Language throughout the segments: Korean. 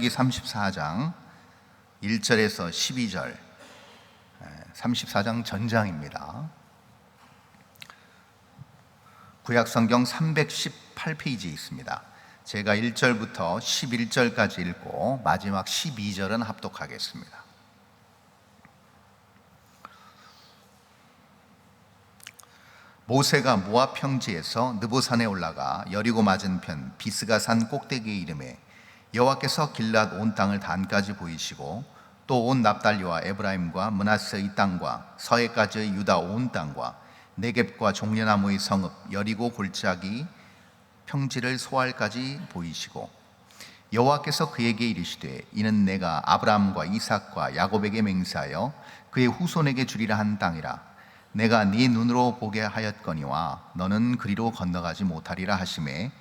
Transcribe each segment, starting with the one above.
신명기 34장 1절에서 12절, 34장 전장입니다. 구약성경 318페이지에 있습니다. 제가 1절부터 11절까지 읽고 마지막 12절은 합독하겠습니다. 모세가 모압 평지에서 느보산에 올라가 여리고 맞은편 비스가 산 꼭대기에 이르매 여호와께서 길랏 온 땅을 단까지 보이시고 또 온 납달리와 에브라임과 므낫세 이 땅과 서해까지의 유다 온 땅과 네겝과 종려나무의 성읍 여리고 골짜기 평지를 소알까지 보이시고 여호와께서 그에게 이르시되 이는 내가 아브라함과 이삭과 야곱에게 맹세하여 그의 후손에게 주리라 한 땅이라. 내가 네 눈으로 보게 하였거니와 너는 그리로 건너가지 못하리라 하시매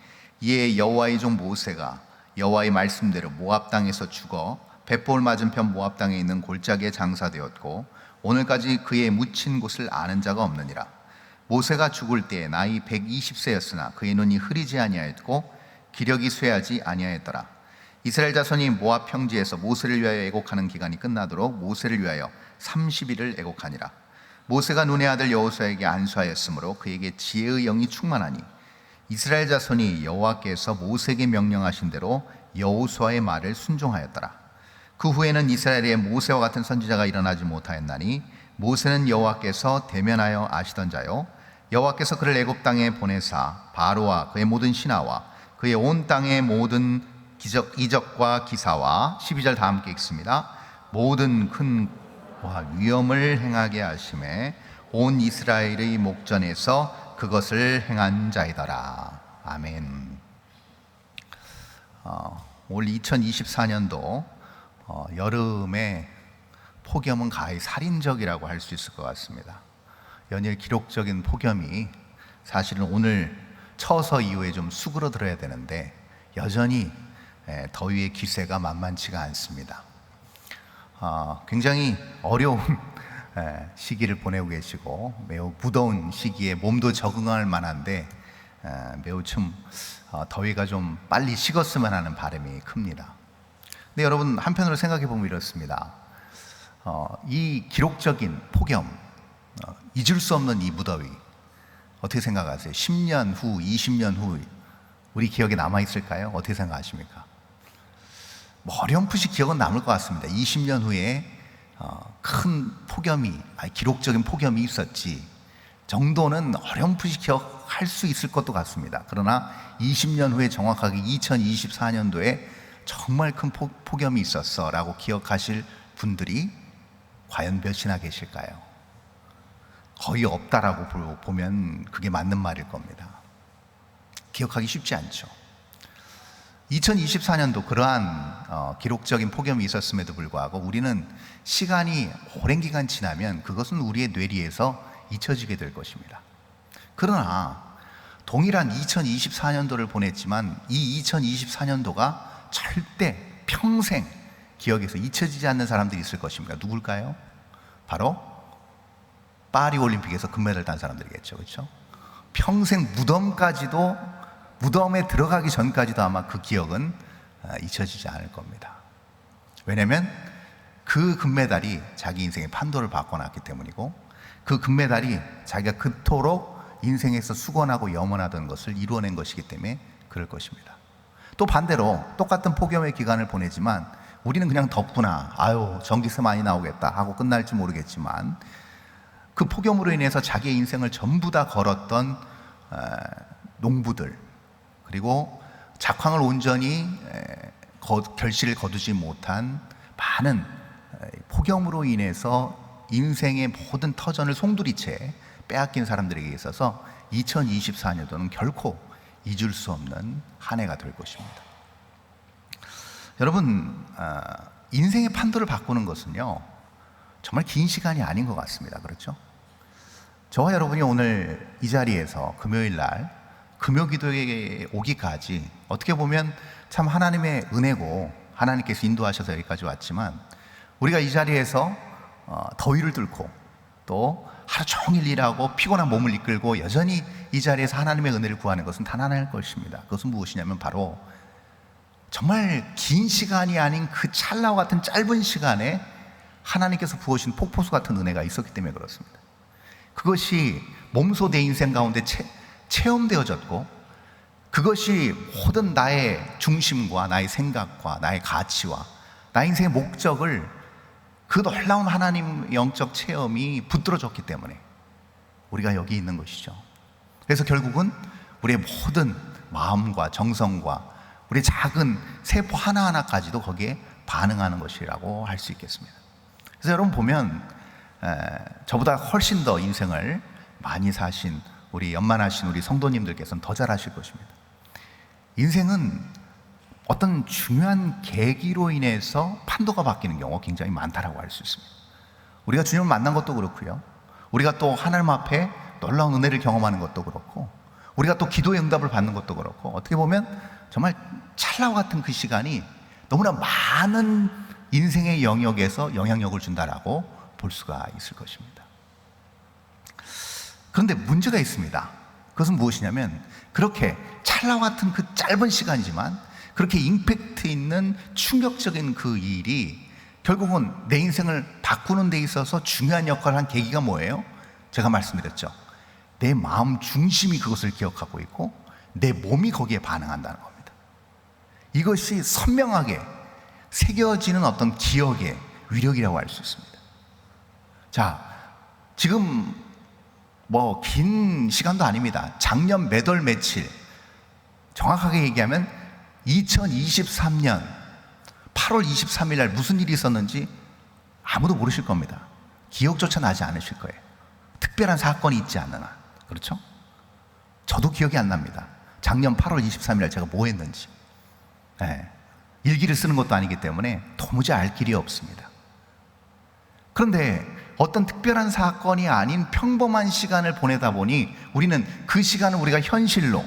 이에 여호와의 종 모세가 여호와의 말씀대로 모압 땅에서 죽어 벳볼 맞은편 모압 땅에 있는 골짜기에 장사되었고 오늘까지 그의 묻힌 곳을 아는 자가 없느니라. 모세가 죽을 때 나이 120세였으나 그의 눈이 흐리지 아니하였고 기력이 쇠하지 아니하였더라. 이스라엘 자손이 모압 평지에서 모세를 위하여 애곡하는 기간이 끝나도록 모세를 위하여 30일을 애곡하니라. 모세가 눈의 아들 여호수아에게 안수하였으므로 그에게 지혜의 영이 충만하니 이스라엘 자손이 여호와께서 모세에게 명령하신 대로 여호수아의 말을 순종하였더라. 그 후에는 이스라엘에 모세와 같은 선지자가 일어나지 못하였나니 모세는 여호와께서 대면하여 아시던 자요 여호와께서 그를 애굽 땅에 보내사 바로와 그의 모든 신하와 그의 온 땅의 모든 이적과 기사와 12절 다 함께 읽습니다. 모든 큰 위엄을 행하게 하심에 온 이스라엘의 목전에서 그것을 행한 자이더라. 아멘. 올 2024년도 여름에 폭염은 가히 살인적이라고 할 수 있을 것 같습니다. 연일 기록적인 폭염이 사실은 오늘 처서 이후에 좀 수그러들어야 되는데 여전히 더위의 기세가 만만치가 않습니다. 굉장히 어려운 시기를 보내고 계시고 매우 무더운 시기에 몸도 적응할 만한데 매우 좀 더위가 좀 빨리 식었으면 하는 바람이 큽니다. 근데 여러분 한편으로 생각해 보면 이렇습니다. 이 기록적인 폭염, 잊을 수 없는 이 무더위 어떻게 생각하세요? 10년 후, 20년 후 우리 기억에 남아있을까요? 어떻게 생각하십니까? 어렴풋이 기억은 남을 것 같습니다. 20년 후에 큰 폭염이, 기록적인 폭염이 있었지 정도는 어렴풋이 기억할 수 있을 것도 같습니다. 그러나 20년 후에 정확하게 2024년도에 정말 큰 폭염이 있었어 라고 기억하실 분들이 과연 몇이나 계실까요? 거의 없다라고 보면 그게 맞는 말일 겁니다. 기억하기 쉽지 않죠. 2024년도 그러한 기록적인 폭염이 있었음에도 불구하고 우리는 시간이 오랜 기간 지나면 그것은 우리의 뇌리에서 잊혀지게 될 것입니다. 그러나 동일한 2024년도를 보냈지만 이 2024년도가 절대 평생 기억에서 잊혀지지 않는 사람들이 있을 것입니다. 누굴까요? 바로 파리 올림픽에서 금메달 딴 사람들이겠죠. 그렇죠? 평생 무덤에 들어가기 전까지도 아마 그 기억은 잊혀지지 않을 겁니다. 왜냐하면 그 금메달이 자기 인생의 판도를 바꿔놨기 때문이고 그 금메달이 자기가 그토록 인생에서 수건하고 염원하던 것을 이루어낸 것이기 때문에 그럴 것입니다. 또 반대로 똑같은 폭염의 기간을 보내지만 우리는 그냥 덥구나, 전기세 많이 나오겠다 하고 끝날지 모르겠지만 그 폭염으로 인해서 자기의 인생을 전부 다 걸었던 농부들, 그리고 작황을 온전히 결실을 거두지 못한 많은 폭염으로 인해서 인생의 모든 터전을 송두리째 빼앗긴 사람들에게 있어서 2024년도는 결코 잊을 수 없는 한 해가 될 것입니다. 여러분, 인생의 판도를 바꾸는 것은요 정말 긴 시간이 아닌 것 같습니다. 그렇죠? 저와 여러분이 오늘 이 자리에서 금요일 날 금요기도에 오기까지 어떻게 보면 참 하나님의 은혜고 하나님께서 인도하셔서 여기까지 왔지만 우리가 이 자리에서 더위를 뚫고 또 하루 종일 일하고 피곤한 몸을 이끌고 여전히 이 자리에서 하나님의 은혜를 구하는 것은 단 하나일 것입니다. 그것은 무엇이냐면 바로 정말 긴 시간이 아닌 그 찰나와 같은 짧은 시간에 하나님께서 부어주신 폭포수 같은 은혜가 있었기 때문에 그렇습니다. 그것이 몸소 내 인생 가운데 체험되어졌고, 그것이 모든 나의 중심과 나의 생각과 나의 가치와 나의 인생의 목적을, 그 놀라운 하나님 영적 체험이 붙들어졌기 때문에 우리가 여기 있는 것이죠. 그래서 결국은 우리의 모든 마음과 정성과 우리 작은 세포 하나하나까지도 거기에 반응하는 것이라고 할 수 있겠습니다. 그래서 여러분 보면 저보다 훨씬 더 인생을 많이 사신 우리 연만하신 우리 성도님들께서는 더 잘 아실 것입니다. 인생은 어떤 중요한 계기로 인해서 판도가 바뀌는 경우가 굉장히 많다라고 할 수 있습니다. 우리가 주님을 만난 것도 그렇고요, 우리가 또 하나님 앞에 놀라운 은혜를 경험하는 것도 그렇고, 우리가 또 기도의 응답을 받는 것도 그렇고, 어떻게 보면 정말 찰나와 같은 그 시간이 너무나 많은 인생의 영역에서 영향력을 준다라고 볼 수가 있을 것입니다. 그런데 문제가 있습니다. 그것은 무엇이냐면, 그렇게 찰나와 같은 그 짧은 시간이지만 그렇게 임팩트 있는 충격적인 그 일이 결국은 내 인생을 바꾸는 데 있어서 중요한 역할을 한 계기가 뭐예요? 제가 말씀드렸죠. 내 마음 중심이 그것을 기억하고 있고 내 몸이 거기에 반응한다는 겁니다. 이것이 선명하게 새겨지는 어떤 기억의 위력이라고 할 수 있습니다. 자, 지금 뭐 긴 시간도 아닙니다. 작년 몇 월 며칠, 정확하게 얘기하면 2023년 8월 23일 날 무슨 일이 있었는지 아무도 모르실 겁니다. 기억조차 나지 않으실 거예요. 특별한 사건이 있지 않는 한. 그렇죠? 저도 기억이 안 납니다. 작년 8월 23일 날 제가 뭐 했는지. 일기를 쓰는 것도 아니기 때문에 도무지 알 길이 없습니다. 그런데 어떤 특별한 사건이 아닌 평범한 시간을 보내다 보니 우리는 그 시간을 우리가 현실로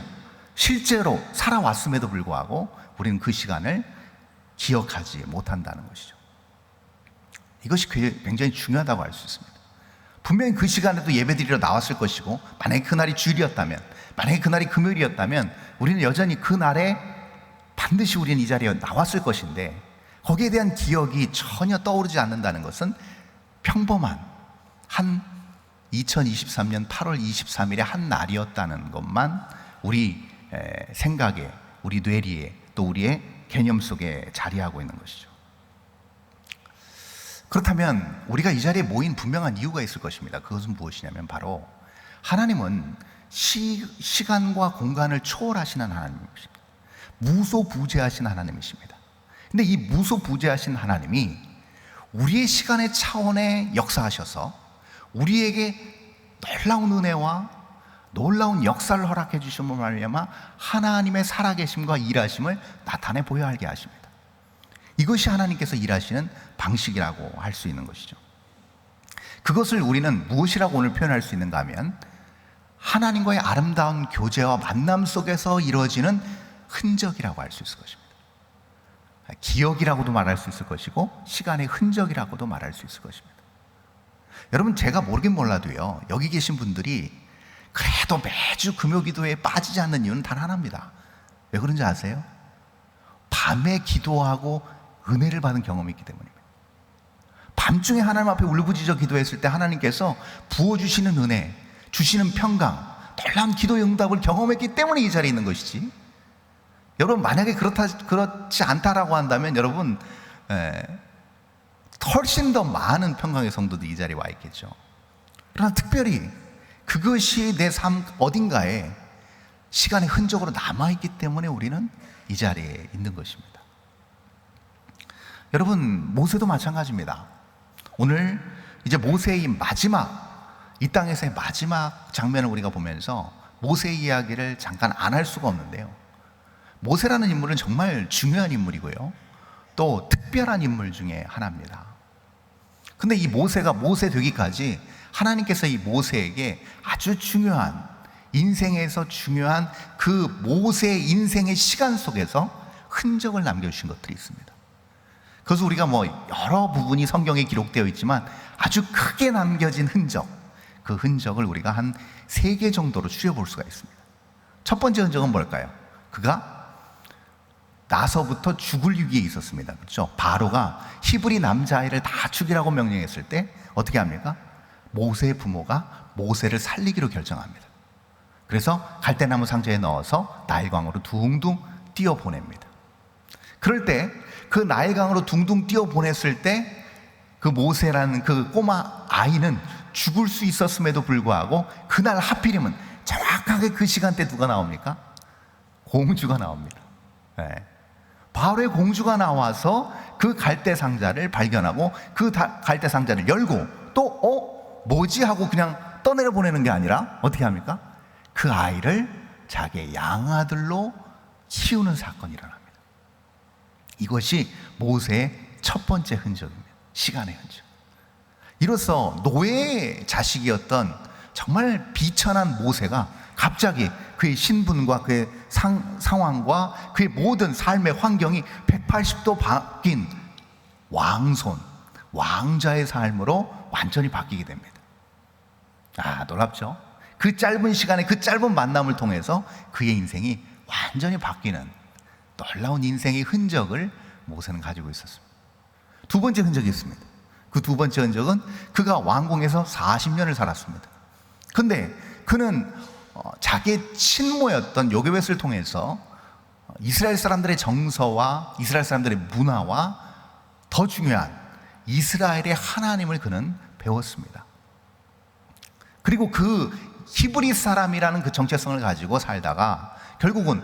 실제로 살아왔음에도 불구하고 우리는 그 시간을 기억하지 못한다는 것이죠. 이것이 굉장히 중요하다고 할 수 있습니다. 분명히 그 시간에도 예배드리러 나왔을 것이고, 만약에 그날이 주일이었다면, 만약에 그날이 금요일이었다면 우리는 여전히 그날에 반드시 우리는 이 자리에 나왔을 것인데, 거기에 대한 기억이 전혀 떠오르지 않는다는 것은 평범한 한 2023년 8월 23일의 한 날이었다는 것만 우리 생각에, 우리 뇌리에, 또 우리의 개념 속에 자리하고 있는 것이죠. 그렇다면 우리가 이 자리에 모인 분명한 이유가 있을 것입니다. 그것은 무엇이냐면 바로 하나님은 시간과 공간을 초월하시는 하나님이십니다. 무소부재하신 하나님이십니다. 근데 이 무소부재하신 하나님이 우리의 시간의 차원에 역사하셔서 우리에게 놀라운 은혜와 놀라운 역사를 허락해 주심으로 말미암아 하나님의 살아계심과 일하심을 나타내 보여 알게 하십니다. 이것이 하나님께서 일하시는 방식이라고 할 수 있는 것이죠. 그것을 우리는 무엇이라고 오늘 표현할 수 있는가 하면, 하나님과의 아름다운 교제와 만남 속에서 이루어지는 흔적이라고 할 수 있을 것입니다. 기억이라고도 말할 수 있을 것이고 시간의 흔적이라고도 말할 수 있을 것입니다. 여러분, 제가 모르긴 몰라도요, 여기 계신 분들이 그래도 매주 금요기도에 빠지지 않는 이유는 단 하나입니다. 왜 그런지 아세요? 밤에 기도하고 은혜를 받은 경험이 있기 때문입니다. 밤중에 하나님 앞에 울부짖어 기도했을 때 하나님께서 부어주시는 은혜, 주시는 평강, 놀라운 기도의 응답을 경험했기 때문에 이 자리에 있는 것이지, 여러분 만약에 그렇지 않다라고 한다면 여러분 훨씬 더 많은 평강의 성도들이 이 자리에 와 있겠죠. 그러나 특별히 그것이 내 삶 어딘가에 시간의 흔적으로 남아있기 때문에 우리는 이 자리에 있는 것입니다. 여러분, 모세도 마찬가지입니다. 오늘 이제 모세의 마지막, 이 땅에서의 마지막 장면을 우리가 보면서 모세의 이야기를 잠깐 안 할 수가 없는데요, 모세라는 인물은 정말 중요한 인물이고요, 또 특별한 인물 중에 하나입니다. 근데 이 모세가 모세 되기까지 하나님께서 이 모세에게 아주 중요한, 인생에서 중요한 그 모세의 인생의 시간 속에서 흔적을 남겨주신 것들이 있습니다. 그래서 우리가 여러 부분이 성경에 기록되어 있지만 아주 크게 남겨진 흔적, 그 흔적을 우리가 한 3개 정도로 추려볼 수가 있습니다. 첫 번째 흔적은 뭘까요? 그가 나서부터 죽을 위기에 있었습니다. 그렇죠? 바로가 히브리 남자아이를 다 죽이라고 명령했을 때 어떻게 합니까? 모세의 부모가 모세를 살리기로 결정합니다. 그래서 갈대나무 상자에 넣어서 나일강으로 둥둥 띄어 보냅니다. 그럴 때 그 나일강으로 둥둥 띄어 보냈을 때 그 모세라는 그 꼬마 아이는 죽을 수 있었음에도 불구하고 그날 하필이면 정확하게 그 시간대 누가 나옵니까? 공주가 나옵니다. 네. 바로의 공주가 나와서 그 갈대 상자를 발견하고 그 갈대 상자를 열고 또 뭐지 하고 그냥 떠내려 보내는 게 아니라 어떻게 합니까? 그 아이를 자기의 양아들로 키우는 사건이 일어납니다. 이것이 모세의 첫 번째 흔적입니다. 시간의 흔적. 이로써 노예의 자식이었던 정말 비천한 모세가 갑자기 그의 신분과 그의 상황과 그의 모든 삶의 환경이 180도 바뀐 왕손, 왕자의 삶으로 완전히 바뀌게 됩니다. 놀랍죠? 그 짧은 시간에 그 짧은 만남을 통해서 그의 인생이 완전히 바뀌는 놀라운 인생의 흔적을 모세는 가지고 있었습니다. 두 번째 흔적이 있습니다. 그 두 번째 흔적은 그가 왕궁에서 40년을 살았습니다. 근데 그는 자기의 친모였던 요게벳을 통해서 이스라엘 사람들의 정서와 이스라엘 사람들의 문화와 더 중요한 이스라엘의 하나님을 그는 배웠습니다. 그리고 그 히브리 사람이라는 그 정체성을 가지고 살다가 결국은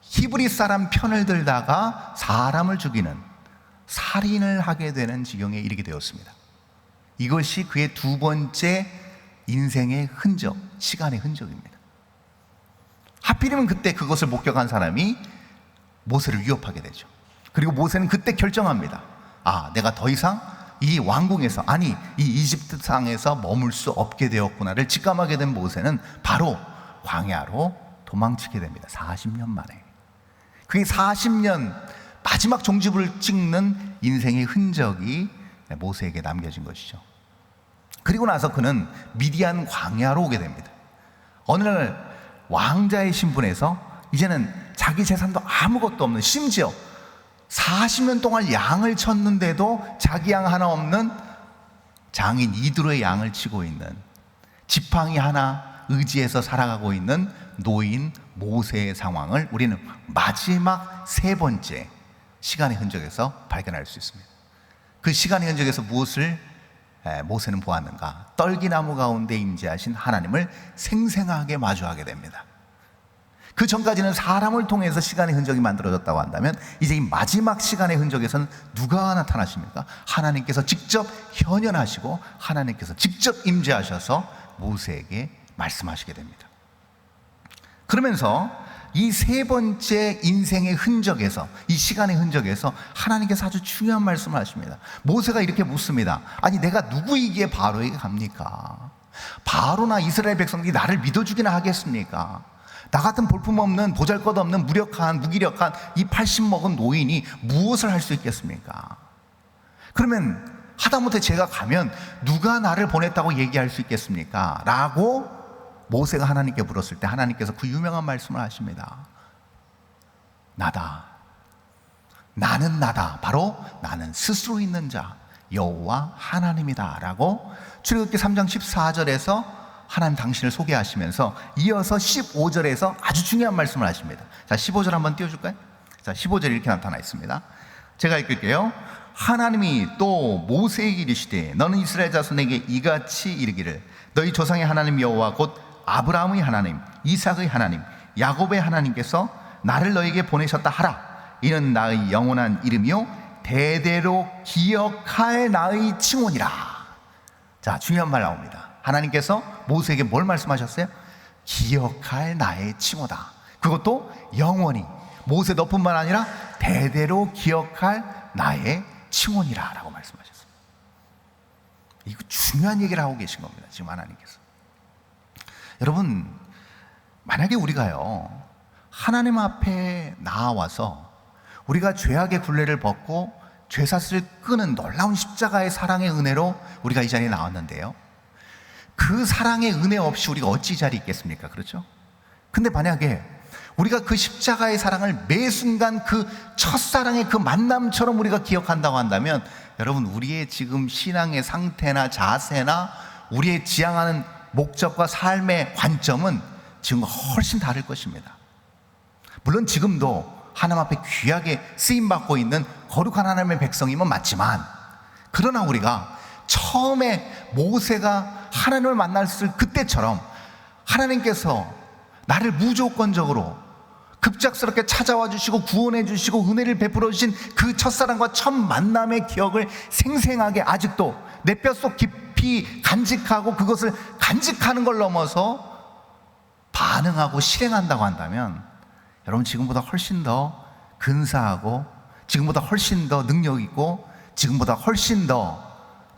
히브리 사람 편을 들다가 사람을 죽이는 살인을 하게 되는 지경에 이르게 되었습니다. 이것이 그의 두 번째 인생의 흔적, 시간의 흔적입니다. 하필이면 그때 그것을 목격한 사람이 모세를 위협하게 되죠. 그리고 모세는 그때 결정합니다. 내가 더 이상 이 왕궁에서, 이 이집트 땅에서 머물 수 없게 되었구나를 직감하게 된 모세는 바로 광야로 도망치게 됩니다. 40년 만에. 그게 40년 마지막 종지부를 찍는 인생의 흔적이 모세에게 남겨진 것이죠. 그리고 나서 그는 미디안 광야로 오게 됩니다. 어느 날 왕자의 신분에서 이제는 자기 재산도 아무것도 없는, 심지어 40년 동안 양을 쳤는데도 자기 양 하나 없는 장인 이드로의 양을 치고 있는, 지팡이 하나 의지해서 살아가고 있는 노인 모세의 상황을 우리는 마지막 세 번째 시간의 흔적에서 발견할 수 있습니다. 그 시간의 흔적에서 무엇을 모세는 보았는가? 떨기나무 가운데 임재하신 하나님을 생생하게 마주하게 됩니다. 그 전까지는 사람을 통해서 시간의 흔적이 만들어졌다고 한다면 이제 이 마지막 시간의 흔적에서는 누가 나타나십니까? 하나님께서 직접 현현하시고 하나님께서 직접 임재하셔서 모세에게 말씀하시게 됩니다. 그러면서 이 세 번째 인생의 흔적에서, 이 시간의 흔적에서 하나님께서 아주 중요한 말씀을 하십니다. 모세가 이렇게 묻습니다. 내가 누구이기에 바로에게 갑니까? 바로나 이스라엘 백성들이 나를 믿어주기나 하겠습니까? 나 같은 볼품없는, 보잘것없는, 무기력한 이 80 먹은 노인이 무엇을 할 수 있겠습니까? 그러면 하다못해 제가 가면 누가 나를 보냈다고 얘기할 수 있겠습니까? 라고 모세가 하나님께 물었을 때 하나님께서 그 유명한 말씀을 하십니다. 나다. 나는 나다. 바로 나는 스스로 있는 자 여호와 하나님이다 라고 출애굽기 3장 14절에서 하나님 당신을 소개하시면서 이어서 15절에서 아주 중요한 말씀을 하십니다. 자, 15절 한번 띄워줄까요? 자, 15절 이렇게 나타나 있습니다. 제가 읽을게요. 하나님이 또 모세에게 이르시되 너는 이스라엘 자손에게 이같이 이르기를 너희 조상의 하나님 여호와 곧 아브라함의 하나님, 이삭의 하나님, 야곱의 하나님께서 나를 너에게 보내셨다 하라. 이는 나의 영원한 이름이요 대대로 기억할 나의 칭호니라. 자, 중요한 말 나옵니다. 하나님께서 모세에게 뭘 말씀하셨어요? 기억할 나의 칭호다. 그것도 영원히, 모세 너뿐만 아니라 대대로 기억할 나의 칭호니라 라고 말씀하셨어요. 이거 중요한 얘기를 하고 계신 겁니다, 지금 하나님께서. 여러분, 만약에 우리가요 하나님 앞에 나와서 우리가 죄악의 굴레를 벗고 죄사슬을 끄는 놀라운 십자가의 사랑의 은혜로 우리가 이 자리에 나왔는데요, 그 사랑의 은혜 없이 우리가 어찌 이 자리에 있겠습니까? 그렇죠? 근데 만약에 우리가 그 십자가의 사랑을 매 순간 그 첫사랑의 그 만남처럼 우리가 기억한다고 한다면, 여러분, 우리의 지금 신앙의 상태나 자세나 우리의 지향하는 목적과 삶의 관점은 지금과 훨씬 다를 것입니다. 물론 지금도 하나님 앞에 귀하게 쓰임받고 있는 거룩한 하나님의 백성임은 맞지만, 그러나 우리가 처음에 모세가 하나님을 만났을 그때처럼 하나님께서 나를 무조건적으로 급작스럽게 찾아와 주시고 구원해 주시고 은혜를 베풀어 주신 그 첫사랑과 첫 만남의 기억을 생생하게 아직도 내 뼛속 깊이 간직하고 그것을 간직하는 걸 넘어서 반응하고 실행한다고 한다면, 여러분, 지금보다 훨씬 더 근사하고 지금보다 훨씬 더 능력 있고 지금보다 훨씬 더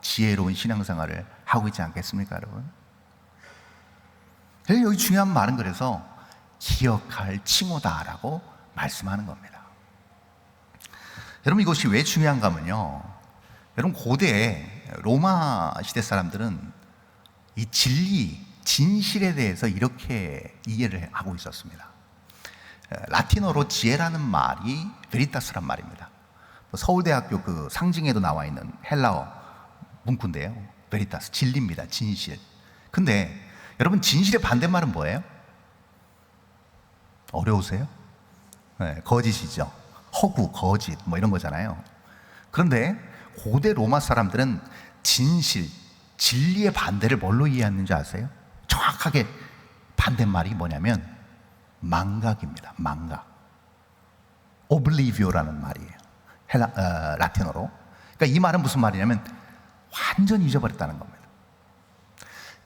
지혜로운 신앙생활을 하고 있지 않겠습니까, 여러분? 여기 중요한 말은 그래서 기억할 칭호다라고 말씀하는 겁니다. 여러분, 이것이 왜 중요한가 하면요, 여러분, 고대 로마 시대 사람들은 이 진리, 진실에 대해서 이렇게 이해를 하고 있었습니다. 라틴어로 지혜라는 말이 베리타스란 말입니다. 서울대학교 그 상징에도 나와 있는 헬라어 문구인데요, 베리타스, 진리입니다. 진실. 근데 여러분, 진실의 반대말은 뭐예요? 어려우세요? 네, 거짓이죠. 허구, 거짓, 뭐 이런 거잖아요. 그런데 고대 로마 사람들은 진실, 진리의 반대를 뭘로 이해했는지 아세요? 정확하게 반대말이 뭐냐면 망각입니다. 망각. 오블리비오라는 말이에요. 라틴어로. 그러니까 이 말은 무슨 말이냐면 완전히 잊어버렸다는 겁니다.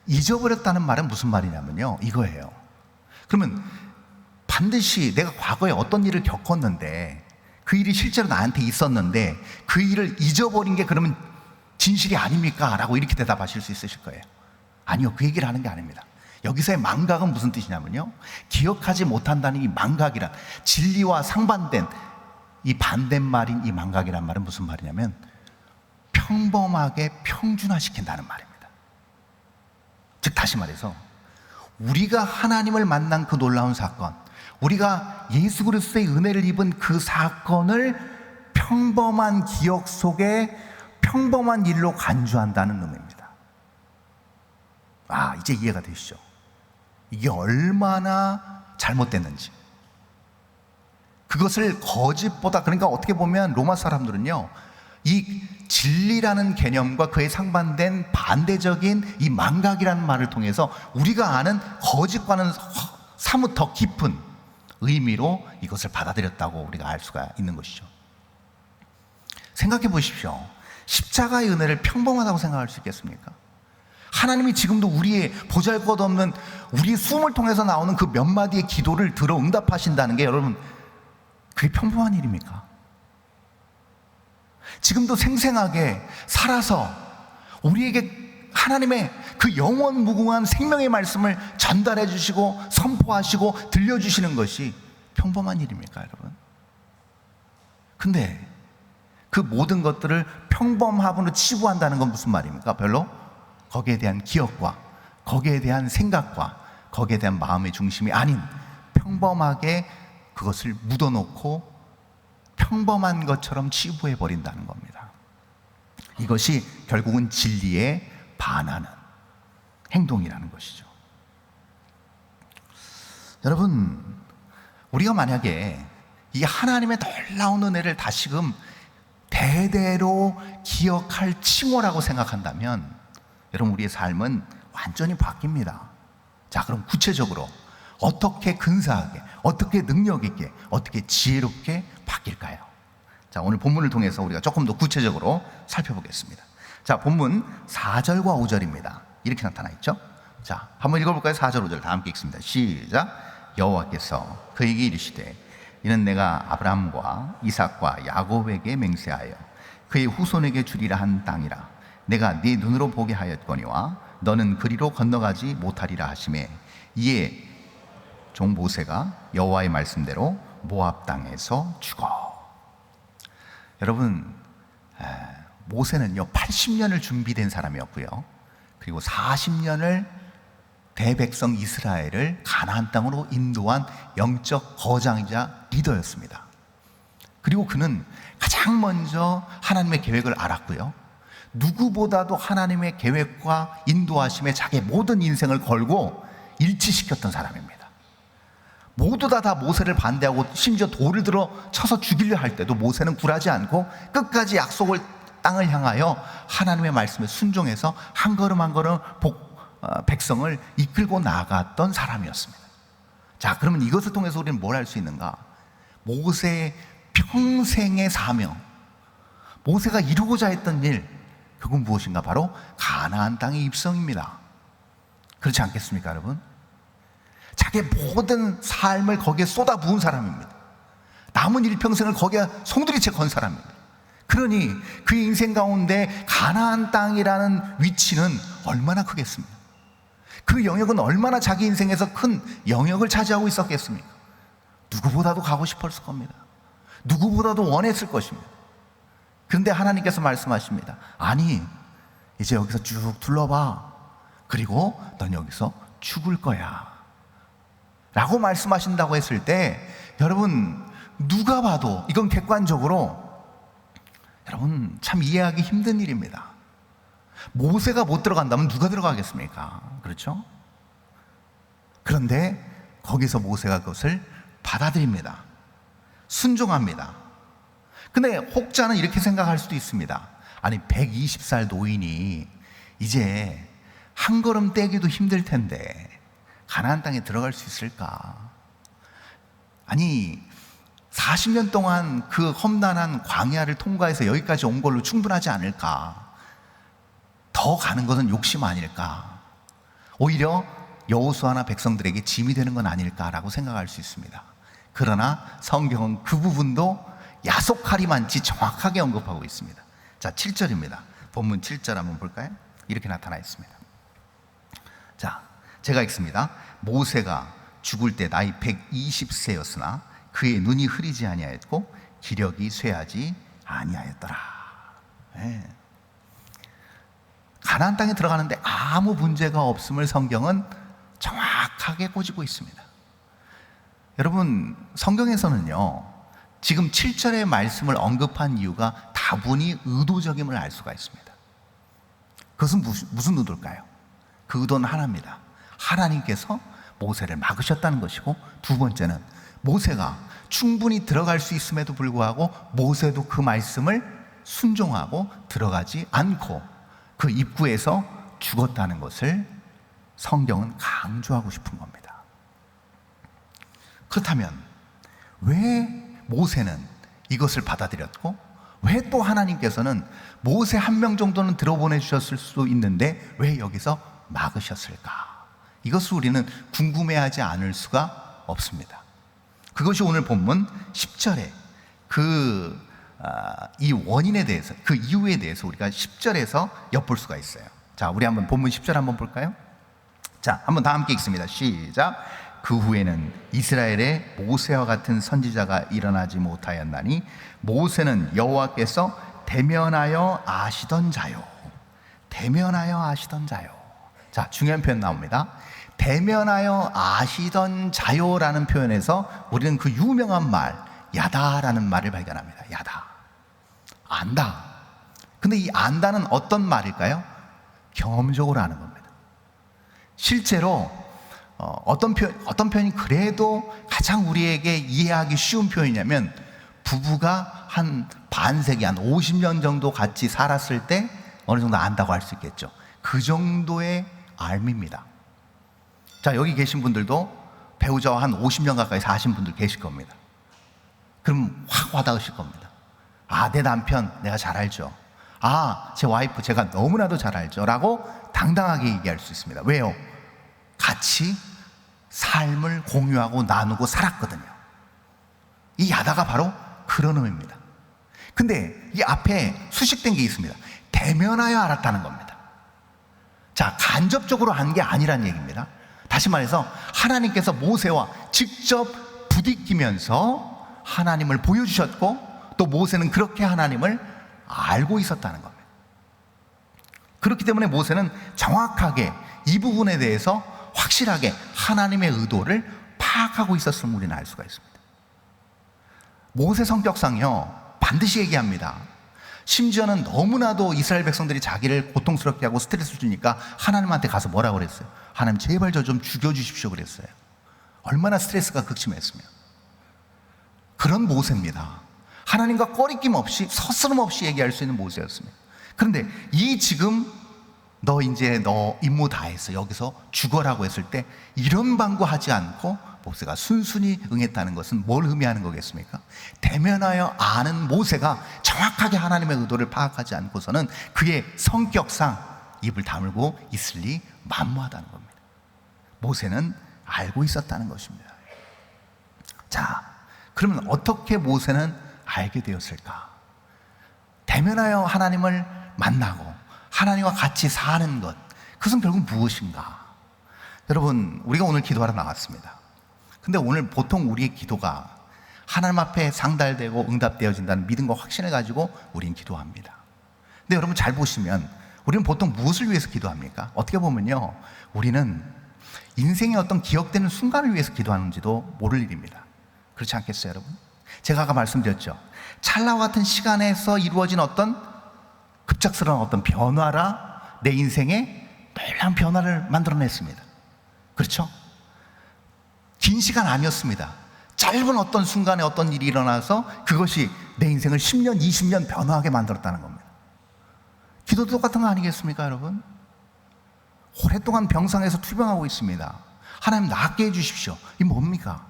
잊어버렸다는 말은 무슨 말이냐면요, 이거예요. 그러면 반드시 내가 과거에 어떤 일을 겪었는데 그 일이 실제로 나한테 있었는데 그 일을 잊어버린 게 그러면 진실이 아닙니까? 라고 이렇게 대답하실 수 있으실 거예요. 아니요, 그 얘기를 하는 게 아닙니다. 여기서의 망각은 무슨 뜻이냐면요, 기억하지 못한다는 이 망각이란, 진리와 상반된 이 반대말인 이 망각이란 말은 무슨 말이냐면 평범하게 평준화시킨다는 말입니다. 즉, 다시 말해서 우리가 하나님을 만난 그 놀라운 사건, 우리가 예수 그리스도의 은혜를 입은 그 사건을 평범한 기억 속에 평범한 일로 간주한다는 의미입니다. 이제 이해가 되시죠? 이게 얼마나 잘못됐는지. 그것을 거짓보다, 그러니까 어떻게 보면 로마 사람들은요, 이 진리라는 개념과 그에 상반된 반대적인 이 망각이라는 말을 통해서 우리가 아는 거짓과는 사뭇 더 깊은 의미로 이것을 받아들였다고 우리가 알 수가 있는 것이죠. 생각해 보십시오. 십자가의 은혜를 평범하다고 생각할 수 있겠습니까? 하나님이 지금도 우리의 보잘것없는 우리의 숨을 통해서 나오는 그 몇 마디의 기도를 들어 응답하신다는 게, 여러분, 그게 평범한 일입니까? 지금도 생생하게 살아서 우리에게 하나님의 그 영원 무궁한 생명의 말씀을 전달해 주시고 선포하시고 들려주시는 것이 평범한 일입니까, 여러분? 근데 그 모든 것들을 평범함으로 치부한다는 건 무슨 말입니까? 별로 거기에 대한 기억과 거기에 대한 생각과 거기에 대한 마음의 중심이 아닌 평범하게 그것을 묻어놓고 평범한 것처럼 치부해 버린다는 겁니다. 이것이 결국은 진리에 반하는 행동이라는 것이죠. 여러분, 우리가 만약에 이 하나님의 놀라운 은혜를 다시금 대대로 기억할 칭호라고 생각한다면, 여러분, 우리의 삶은 완전히 바뀝니다. 자, 그럼 구체적으로 어떻게 근사하게, 어떻게 능력 있게, 어떻게 지혜롭게 바뀔까요? 자, 오늘 본문을 통해서 우리가 조금 더 구체적으로 살펴보겠습니다. 자, 본문 4절과 5절입니다. 이렇게 나타나 있죠? 자, 한번 읽어볼까요? 4절 5절 다 함께 읽습니다. 시작. 여호와께서 그에게 이르시되 이는 내가 아브라함과 이삭과 야곱에게 맹세하여 그의 후손에게 주리라 한 땅이라. 내가 네 눈으로 보게 하였거니와 너는 그리로 건너가지 못하리라 하시매, 이에 종 모세가 여호와의 말씀대로 모압 땅에서 죽어. 여러분, 모세는요 80년을 준비된 사람이었고요, 그리고 40년을 대백성 이스라엘을 가나안 땅으로 인도한 영적 거장이자 리더였습니다. 그리고 그는 가장 먼저 하나님의 계획을 알았고요, 누구보다도 하나님의 계획과 인도하심에 자기의 모든 인생을 걸고 일치시켰던 사람입니다. 모두 다 모세를 반대하고 심지어 돌을 들어 쳐서 죽이려 할 때도 모세는 굴하지 않고 끝까지 약속을 땅을 향하여 하나님의 말씀에 순종해서 한 걸음 한 걸음 백성을 이끌고 나갔던 사람이었습니다. 자, 그러면 이것을 통해서 우리는 뭘 할 수 있는가? 모세의 평생의 사명, 모세가 이루고자 했던 일, 그건 무엇인가? 바로 가나안 땅의 입성입니다. 그렇지 않겠습니까, 여러분? 자기의 모든 삶을 거기에 쏟아부은 사람입니다. 남은 일평생을 거기에 송두리째 건 사람입니다. 그러니 그 인생 가운데 가나안 땅이라는 위치는 얼마나 크겠습니까? 그 영역은 얼마나 자기 인생에서 큰 영역을 차지하고 있었겠습니까? 누구보다도 가고 싶었을 겁니다. 누구보다도 원했을 것입니다. 그런데 하나님께서 말씀하십니다. 아니, 이제 여기서 쭉 둘러봐. 그리고 넌 여기서 죽을 거야 라고 말씀하신다고 했을 때, 여러분, 누가 봐도 이건 객관적으로 여러분 참 이해하기 힘든 일입니다. 모세가 못 들어간다면 누가 들어가겠습니까? 그렇죠? 그런데 거기서 모세가 그것을 받아들입니다. 순종합니다. 근데 혹자는 이렇게 생각할 수도 있습니다. 아니, 120살 노인이 이제 한 걸음 떼기도 힘들 텐데 가나안 땅에 들어갈 수 있을까? 아니, 40년 동안 그 험난한 광야를 통과해서 여기까지 온 걸로 충분하지 않을까? 더 가는 것은 욕심 아닐까? 오히려 여호수아나 백성들에게 짐이 되는 건 아닐까라고 생각할 수 있습니다. 그러나 성경은 그 부분도 야속하리만치 정확하게 언급하고 있습니다. 자, 7절입니다. 본문 7절 한번 볼까요? 이렇게 나타나 있습니다. 자, 제가 읽습니다. 모세가 죽을 때 나이 120세였으나 그의 눈이 흐리지 아니하였고 기력이 쇠하지 아니하였더라. 네. 가나안 땅에 들어가는데 아무 문제가 없음을 성경은 정확하게 꼬집고 있습니다. 여러분, 성경에서는요, 지금 7절의 말씀을 언급한 이유가 다분히 의도적임을 알 수가 있습니다. 그것은 무슨 의도일까요? 그 의도는 하나입니다. 하나님께서 모세를 막으셨다는 것이고, 두 번째는 모세가 충분히 들어갈 수 있음에도 불구하고 모세도 그 말씀을 순종하고 들어가지 않고 그 입구에서 죽었다는 것을 성경은 강조하고 싶은 겁니다. 그렇다면 왜 모세는 이것을 받아들였고, 왜 또 하나님께서는 모세 한 명 정도는 들어보내 주셨을 수도 있는데 왜 여기서 막으셨을까? 이것을 우리는 궁금해하지 않을 수가 없습니다. 그것이 오늘 본문 10절에 이 원인에 대해서, 그 이유에 대해서 우리가 10절에서 엿볼 수가 있어요. 자, 우리 한번 본문 10절 한번 볼까요? 자, 한번 다 함께 읽습니다. 시작. 그 후에는 이스라엘에 모세와 같은 선지자가 일어나지 못하였나니 모세는 여호와께서 대면하여 아시던 자요. 대면하여 아시던 자요. 자, 중요한 표현 나옵니다. 대면하여 아시던 자요라는 표현에서 우리는 그 유명한 말, 야다라는 말을 발견합니다. 야다. 안다. 근데 이 안다는 어떤 말일까요? 경험적으로 아는 겁니다. 실제로 어떤 표현이 그래도 가장 우리에게 이해하기 쉬운 표현이냐면, 부부가 한 반세기, 한 50년 정도 같이 살았을 때 어느 정도 안다고 할 수 있겠죠. 그 정도의 알미입니다. 자, 여기 계신 분들도 배우자와 한 50년 가까이 사신 분들 계실 겁니다. 그럼 확 와닿으실 겁니다. 아, 내 남편 내가 잘 알죠. 아, 제 와이프 제가 너무나도 잘 알죠 라고 당당하게 얘기할 수 있습니다. 왜요? 같이 삶을 공유하고 나누고 살았거든요. 이 야다가 바로 그런 의미입니다. 근데 이 앞에 수식된 게 있습니다. 대면하여 알았다는 겁니다. 자, 간접적으로 한 게 아니란 얘기입니다. 다시 말해서 하나님께서 모세와 직접 부딪히면서 하나님을 보여주셨고, 또 모세는 그렇게 하나님을 알고 있었다는 겁니다. 그렇기 때문에 모세는 정확하게 이 부분에 대해서 확실하게 하나님의 의도를 파악하고 있었음을 우리는 알 수가 있습니다. 모세 성격상요, 반드시 얘기합니다. 심지어는 너무나도 이스라엘 백성들이 자기를 고통스럽게 하고 스트레스 주니까 하나님한테 가서 뭐라고 그랬어요? 하나님 제발 저 좀 죽여주십시오 그랬어요. 얼마나 스트레스가 극심했으면. 그런 모세입니다. 하나님과 꺼리낌 없이 서스럼 없이 얘기할 수 있는 모세였습니다. 그런데 이 지금 너 이제 너 임무 다 했어, 여기서 죽어라고 했을 때 이런 방구하지 않고 모세가 순순히 응했다는 것은 뭘 의미하는 거겠습니까? 대면하여 아는 모세가 정확하게 하나님의 의도를 파악하지 않고서는 그의 성격상 입을 다물고 있을리 만무하다는 겁니다. 모세는 알고 있었다는 것입니다. 자, 그러면 어떻게 모세는 알게 되었을까? 대면하여 하나님을 만나고 하나님과 같이 사는 것, 그것은 결국 무엇인가? 여러분, 우리가 오늘 기도하러 나왔습니다. 근데 오늘 보통 우리의 기도가 하나님 앞에 상달되고 응답되어진다는 믿음과 확신을 가지고 우리는 기도합니다. 근데 여러분 잘 보시면 우리는 보통 무엇을 위해서 기도합니까? 어떻게 보면요, 우리는 인생의 어떤 기억되는 순간을 위해서 기도하는지도 모를 일입니다. 그렇지 않겠어요, 여러분? 제가 아까 말씀드렸죠. 찰나와 같은 시간에서 이루어진 어떤 급작스러운 어떤 변화라 내 인생에 놀라운 변화를 만들어냈습니다. 그렇죠? 긴 시간 아니었습니다. 짧은 어떤 순간에 어떤 일이 일어나서 그것이 내 인생을 10년, 20년 변화하게 만들었다는 겁니다. 기도도 똑같은 거 아니겠습니까, 여러분? 오랫동안 병상에서 투병하고 있습니다. 하나님 낫게 해주십시오. 이게 뭡니까?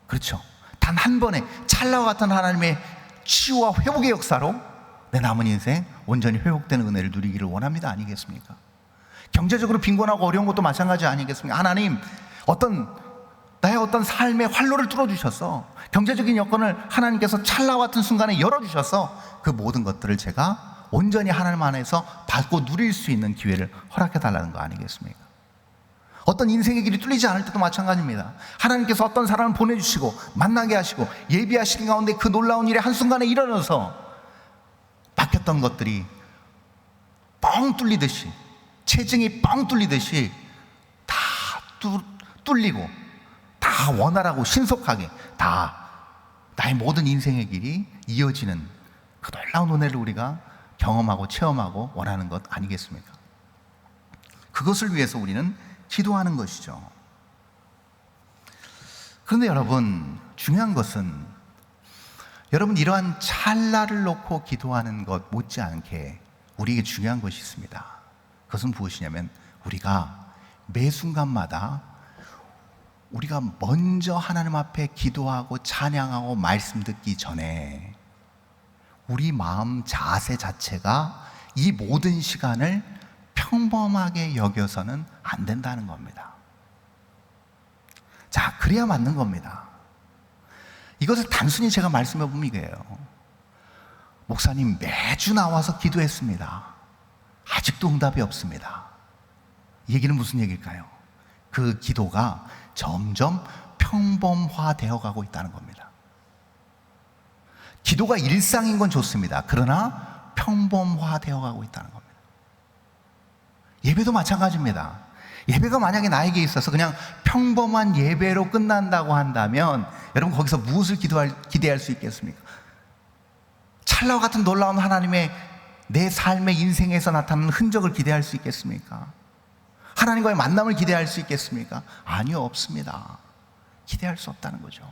그렇죠? 단 한 번의 찰나와 같은 하나님의 치유와 회복의 역사로 내 남은 인생 온전히 회복되는 은혜를 누리기를 원합니다. 아니겠습니까? 경제적으로 빈곤하고 어려운 것도 마찬가지 아니겠습니까? 하나님, 나의 어떤 삶의 활로를 뚫어주셔서 경제적인 여건을 하나님께서 찰나와 같은 순간에 열어주셔서 그 모든 것들을 제가 온전히 하나님 안에서 받고 누릴 수 있는 기회를 허락해달라는 거 아니겠습니까? 어떤 인생의 길이 뚫리지 않을 때도 마찬가지입니다. 하나님께서 어떤 사람을 보내주시고 만나게 하시고 예비하시는 가운데 그 놀라운 일이 한순간에 일어나서 막혔던 것들이 뻥 뚫리듯이, 체증이 뻥 뚫리듯이 다 뚫리고 다 원활하고 신속하게 다 나의 모든 인생의 길이 이어지는 그 놀라운 은혜를 우리가 경험하고 체험하고 원하는 것 아니겠습니까? 그것을 위해서 우리는 기도하는 것이죠. 그런데 여러분, 중요한 것은 여러분 이러한 찰나를 놓고 기도하는 것 못지않게 우리에게 중요한 것이 있습니다. 그것은 무엇이냐면 우리가 매 순간마다 우리가 먼저 하나님 앞에 기도하고 찬양하고 말씀 듣기 전에 우리 마음 자세 자체가 이 모든 시간을 평범하게 여겨서는 안 된다는 겁니다. 자, 그래야 맞는 겁니다. 이것을 단순히 제가 말씀해 보면 이거예요. 목사님 매주 나와서 기도했습니다. 아직도 응답이 없습니다. 이 얘기는 무슨 얘기일까요? 그 기도가 점점 평범화되어 가고 있다는 겁니다. 기도가 일상인 건 좋습니다. 그러나 평범화되어 가고 있다는 겁니다. 예배도 마찬가지입니다. 예배가 만약에 나에게 있어서 그냥 평범한 예배로 끝난다고 한다면 여러분 거기서 무엇을 기대할 수 있겠습니까? 찰나와 같은 놀라운 하나님의 내 삶의 인생에서 나타나는 흔적을 기대할 수 있겠습니까? 하나님과의 만남을 기대할 수 있겠습니까? 아니요, 없습니다. 기대할 수 없다는 거죠.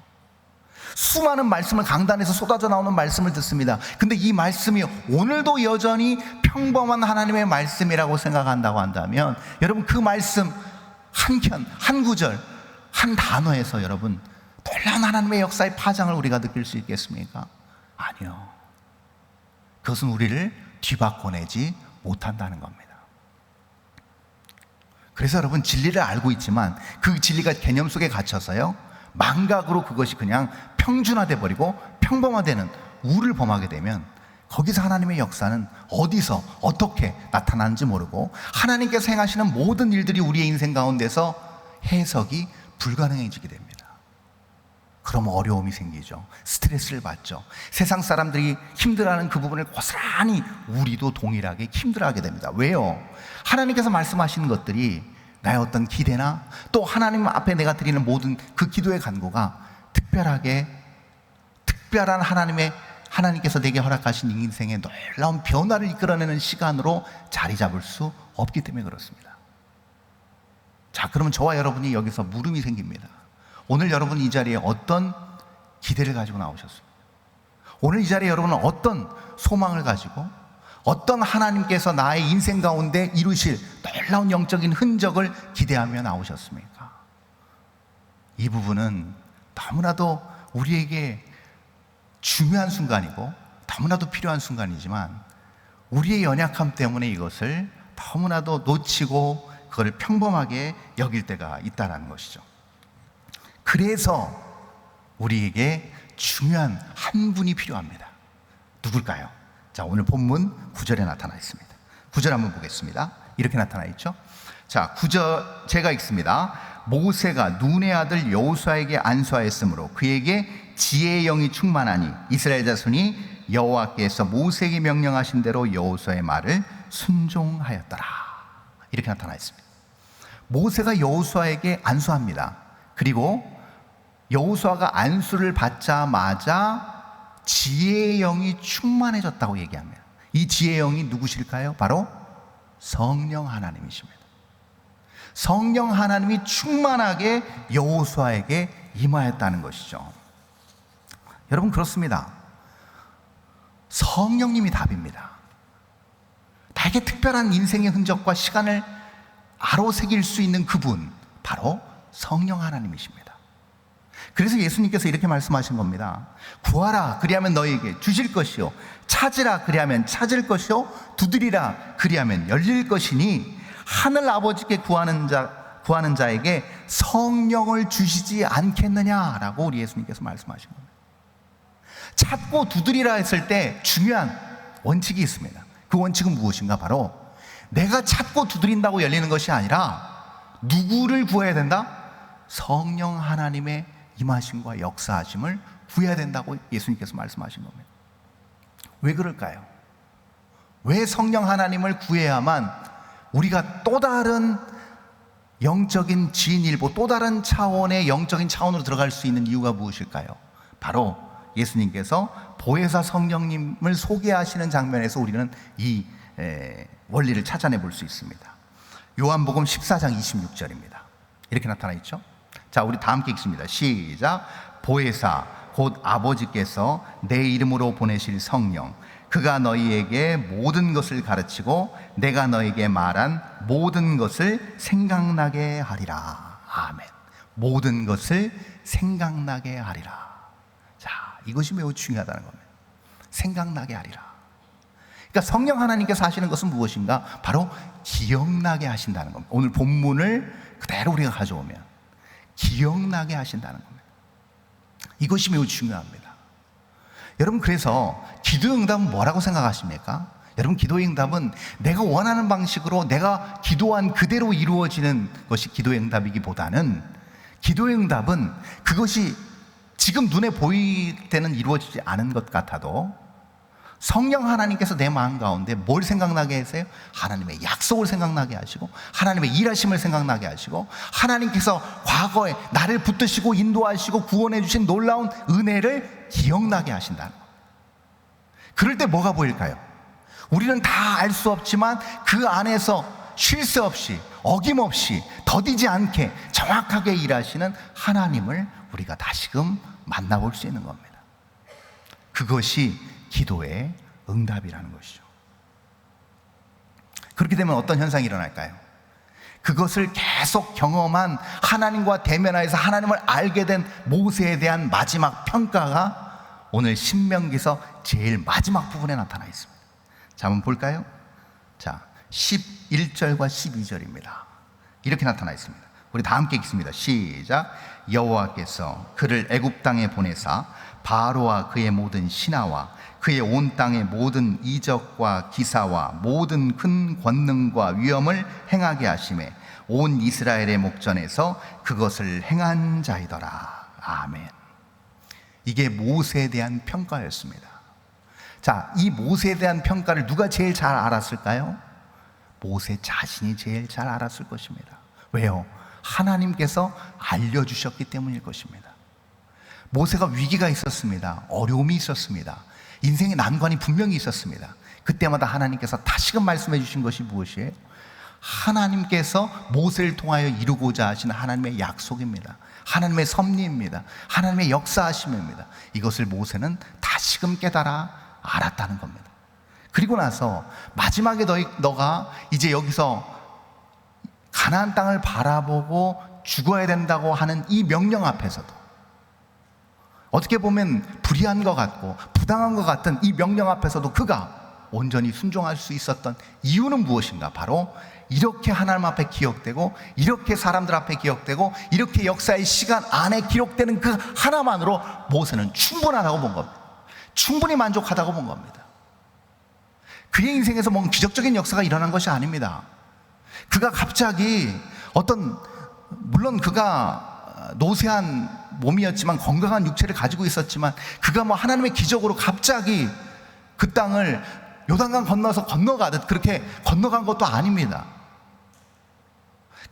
수많은 말씀을 강단에서 쏟아져 나오는 말씀을 듣습니다. 근데 이 말씀이 오늘도 여전히 평범한 하나님의 말씀이라고 생각한다고 한다면 여러분 그 말씀 한 편, 한 구절, 한 단어에서 여러분 놀라운 하나님의 역사의 파장을 우리가 느낄 수 있겠습니까? 아니요. 그것은 우리를 뒤바꿔내지 못한다는 겁니다. 그래서 여러분 진리를 알고 있지만 그 진리가 개념 속에 갇혀서요 망각으로 그것이 그냥 평준화돼 버리고 평범화되는 우를 범하게 되면 거기서 하나님의 역사는 어디서 어떻게 나타나는지 모르고 하나님께서 행하시는 모든 일들이 우리의 인생 가운데서 해석이 불가능해지게 됩니다. 그러면 어려움이 생기죠. 스트레스를 받죠. 세상 사람들이 힘들어하는 그 부분을 고스란히 우리도 동일하게 힘들어하게 됩니다. 왜요? 하나님께서 말씀하시는 것들이 나의 어떤 기대나 또 하나님 앞에 내가 드리는 모든 그 기도의 간구가 특별한 하나님께서 내게 허락하신 인생의 놀라운 변화를 이끌어내는 시간으로 자리 잡을 수 없기 때문에 그렇습니다. 자, 그러면 저와 여러분이 여기서 물음이 생깁니다. 오늘 여러분이 이 자리에 어떤 기대를 가지고 나오셨습니까? 오늘 이 자리에 여러분은 어떤 소망을 가지고 어떤 하나님께서 나의 인생 가운데 이루실 놀라운 영적인 흔적을 기대하며 나오셨습니까? 이 부분은 너무나도 우리에게 중요한 순간이고 너무나도 필요한 순간이지만 우리의 연약함 때문에 이것을 너무나도 놓치고 그걸 평범하게 여길 때가 있다는 것이죠. 그래서 우리에게 중요한 한 분이 필요합니다. 누굴까요? 자, 오늘 본문 9절에 나타나 있습니다. 9절 한번 보겠습니다. 이렇게 나타나 있죠. 자, 9절 제가 읽습니다. 모세가 눈의 아들 여호수아에게 안수하였으므로 그에게 지혜의 영이 충만하니 이스라엘 자손이 여호와께서 모세에게 명령하신 대로 여호수아의 말을 순종하였더라. 이렇게 나타나 있습니다. 모세가 여호수아에게 안수합니다. 그리고 여호수아가 안수를 받자마자 지혜의 영이 충만해졌다고 얘기합니다. 이 지혜의 영이 누구실까요? 바로 성령 하나님이십니다. 성령 하나님이 충만하게 여호수아에게 임하였다는 것이죠. 여러분, 그렇습니다. 성령님이 답입니다. 나에게 특별한 인생의 흔적과 시간을 아로새길 수 있는 그분, 바로 성령 하나님이십니다. 그래서 예수님께서 이렇게 말씀하신 겁니다. 구하라 그리하면 너희에게 주실 것이요, 찾으라 그리하면 찾을 것이요, 두드리라 그리하면 열릴 것이니 하늘 아버지께 구하는 자에게 성령을 주시지 않겠느냐라고 우리 예수님께서 말씀하신 겁니다. 찾고 두드리라 했을 때 중요한 원칙이 있습니다. 그 원칙은 무엇인가? 바로 내가 찾고 두드린다고 열리는 것이 아니라 누구를 구해야 된다? 성령 하나님의 임하심과 역사하심을 구해야 된다고 예수님께서 말씀하신 겁니다. 왜 그럴까요? 왜 성령 하나님을 구해야만 우리가 또 다른 영적인 진일보, 또 다른 차원의 영적인 차원으로 들어갈 수 있는 이유가 무엇일까요? 바로 예수님께서 보혜사 성령님을 소개하시는 장면에서 우리는 이 원리를 찾아내 볼 수 있습니다. 요한복음 14장 26절입니다. 이렇게 나타나 있죠. 자, 우리 다 함께 읽습니다. 시작. 보혜사 곧 아버지께서 내 이름으로 보내실 성령, 그가 너희에게 모든 것을 가르치고 내가 너희에게 말한 모든 것을 생각나게 하리라. 아멘. 모든 것을 생각나게 하리라. 자, 이것이 매우 중요하다는 겁니다. 생각나게 하리라. 그러니까 성령 하나님께서 하시는 것은 무엇인가? 바로 기억나게 하신다는 겁니다. 오늘 본문을 그대로 우리가 가져오면 기억나게 하신다는 겁니다. 이것이 매우 중요합니다. 여러분, 그래서 기도의 응답은 뭐라고 생각하십니까? 여러분, 기도의 응답은 내가 원하는 방식으로 내가 기도한 그대로 이루어지는 것이 기도의 응답이기보다는, 기도의 응답은 그것이 지금 눈에 보일 때는 이루어지지 않은 것 같아도 성령 하나님께서 내 마음 가운데 뭘 생각나게 하세요? 하나님의 약속을 생각나게 하시고 하나님의 일하심을 생각나게 하시고 하나님께서 과거에 나를 붙드시고 인도하시고 구원해 주신 놀라운 은혜를 기억나게 하신다는 겁니다. 그럴 때 뭐가 보일까요? 우리는 다 알 수 없지만 그 안에서 쉴 새 없이 어김없이 더디지 않게 정확하게 일하시는 하나님을 우리가 다시금 만나볼 수 있는 겁니다. 그것이 기도의 응답이라는 것이죠. 그렇게 되면 어떤 현상이 일어날까요? 그것을 계속 경험한 하나님과 대면하여서 하나님을 알게 된 모세에 대한 마지막 평가가 오늘 신명기서 제일 마지막 부분에 나타나 있습니다. 자, 한번 볼까요? 자, 11절과 12절입니다. 이렇게 나타나 있습니다. 우리 다 함께 읽습니다. 시작. 여호와께서 그를 애굽 땅에 보내사 바로와 그의 모든 신하와 그의 온 땅의 모든 이적과 기사와 모든 큰 권능과 위엄을 행하게 하심에 온 이스라엘의 목전에서 그것을 행한 자이더라. 아멘. 이게 모세에 대한 평가였습니다. 자, 이 모세에 대한 평가를 누가 제일 잘 알았을까요? 모세 자신이 제일 잘 알았을 것입니다. 왜요? 하나님께서 알려주셨기 때문일 것입니다. 모세가 위기가 있었습니다. 어려움이 있었습니다. 인생의 난관이 분명히 있었습니다. 그때마다 하나님께서 다시금 말씀해 주신 것이 무엇이에요? 하나님께서 모세를 통하여 이루고자 하신 하나님의 약속입니다. 하나님의 섭리입니다. 하나님의 역사하심입니다. 이것을 모세는 다시금 깨달아 알았다는 겁니다. 그리고 나서 마지막에 너가 이제 여기서 가나안 땅을 바라보고 죽어야 된다고 하는 이 명령 앞에서도, 어떻게 보면 불의한 것 같고 부당한 것 같은 이 명령 앞에서도 그가 온전히 순종할 수 있었던 이유는 무엇인가? 바로 이렇게 하나님 앞에 기억되고, 이렇게 사람들 앞에 기억되고, 이렇게 역사의 시간 안에 기록되는 그 하나만으로 모세는 충분하다고 본 겁니다. 충분히 만족하다고 본 겁니다. 그의 인생에서 뭔 기적적인 역사가 일어난 것이 아닙니다. 그가 갑자기 물론 그가 노쇠한 몸이었지만, 건강한 육체를 가지고 있었지만, 그가 하나님의 기적으로 갑자기 그 땅을 요단강 건너서 건너가듯 그렇게 건너간 것도 아닙니다.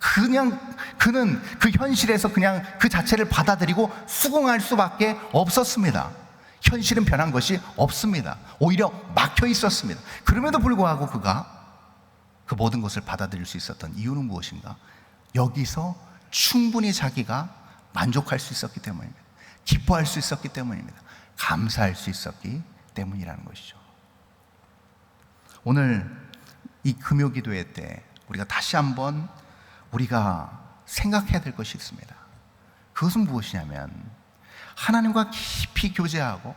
그냥 그는 그 현실에서 그냥 그 자체를 받아들이고 수긍할 수밖에 없었습니다. 현실은 변한 것이 없습니다. 오히려 막혀 있었습니다. 그럼에도 불구하고 그가 그 모든 것을 받아들일 수 있었던 이유는 무엇인가? 여기서 충분히 자기가 만족할 수 있었기 때문입니다. 기뻐할 수 있었기 때문입니다. 감사할 수 있었기 때문이라는 것이죠. 오늘 이 금요기도회 때 우리가 다시 한번 우리가 생각해야 될 것이 있습니다. 그것은 무엇이냐면, 하나님과 깊이 교제하고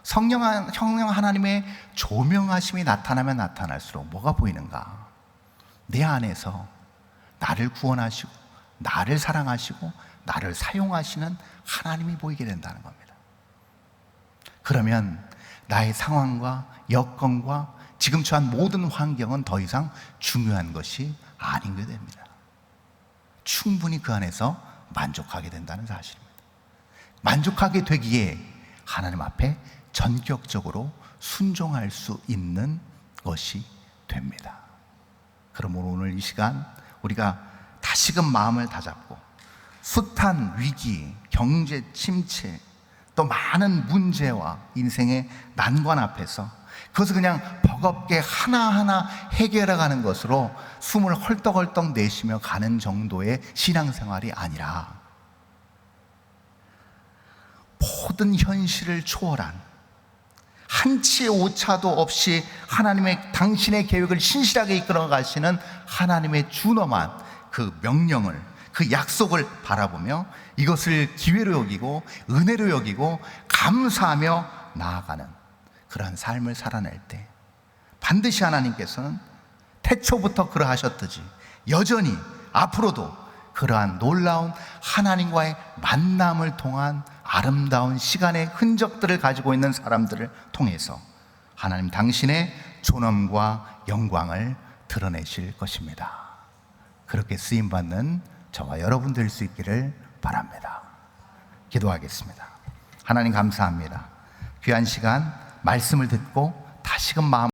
성령 하나님의 조명하심이 나타나면 나타날수록 뭐가 보이는가? 내 안에서 나를 구원하시고 나를 사랑하시고 나를 사용하시는 하나님이 보이게 된다는 겁니다. 그러면 나의 상황과 여건과 지금 처한 모든 환경은 더 이상 중요한 것이 아닌 게 됩니다. 충분히 그 안에서 만족하게 된다는 사실입니다. 만족하게 되기에 하나님 앞에 전격적으로 순종할 수 있는 것이 됩니다. 그러므로 오늘 이 시간 우리가 다시금 마음을 다잡고, 숱한 위기, 경제 침체, 또 많은 문제와 인생의 난관 앞에서 그것을 그냥 버겁게 하나하나 해결해 가는 것으로 숨을 헐떡헐떡 내쉬며 가는 정도의 신앙생활이 아니라, 모든 현실을 초월한 한치의 오차도 없이 당신의 계획을 신실하게 이끌어 가시는 하나님의 준엄한 그 명령을, 그 약속을 바라보며 이것을 기회로 여기고 은혜로 여기고 감사하며 나아가는 그러한 삶을 살아낼 때, 반드시 하나님께서는 태초부터 그러하셨듯이 여전히 앞으로도 그러한 놀라운 하나님과의 만남을 통한 아름다운 시간의 흔적들을 가지고 있는 사람들을 통해서 하나님 당신의 존엄과 영광을 드러내실 것입니다. 그렇게 쓰임받는 저와 여러분 될 수 있기를 바랍니다. 기도하겠습니다. 하나님 감사합니다. 귀한 시간 말씀을 듣고 다시금 마음